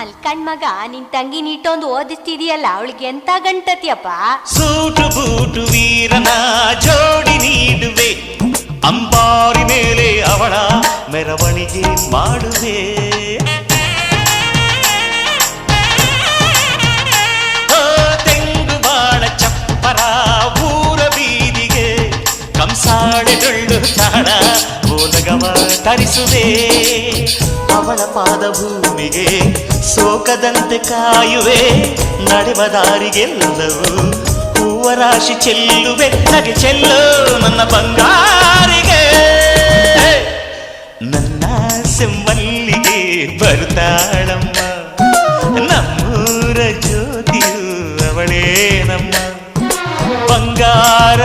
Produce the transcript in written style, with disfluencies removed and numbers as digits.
ಅಲ್ ಕಣ್ಮಗ ನಿನ್ ತಂಗಿ ನೀಟೊಂದು ಓದಿಸ್ತಿದೀಯಲ್ಲ ಅವಳಿಗೆ ಎಂತ ಗಂಟತಿಯಪ್ಪ. ಸೂಟು ಬೂಟು ವೀರನ ಜೋಡಿ ನೀಡುವೆ, ಅಂಬಾರಿ ಮೇಲೆ ಅವಳ ಮೆರವಣಿಗೆ ಮಾಡುವೆ. ತೆಂಗು ಬಾಳ ಚಪ್ಪರ ಊರ ಬೀದಿಗೆ, ಕಂಸಾಳೆ ಡೊಳ್ಳು ತಾಳ ಬೋಲಗವ ತರಿಸುವೆ. ಅವಳ ಪಾದ ಭೂಮಿಗೆ ಸೋಕದಂತೆ ಕಾಯುವೆ, ನಡೆವ ದಾರಿಗೆಲ್ಲವೂ ಹೂವ ರಾಶಿ ಚೆಲ್ಲುವೆ. ನಗೆ ಚೆಲ್ಲು ನನ್ನ ಬಂಗಾರಿಗೆ, ನನ್ನ ಸೆಮ್ಮಲ್ಲಿಗೆ ಬರ್ತಾಳಮ್ಮ, ನಮ್ಮೂರ ಜ್ಯೋತಿಯು ಅವಳೇ ನಮ್ಮ ಬಂಗಾರ.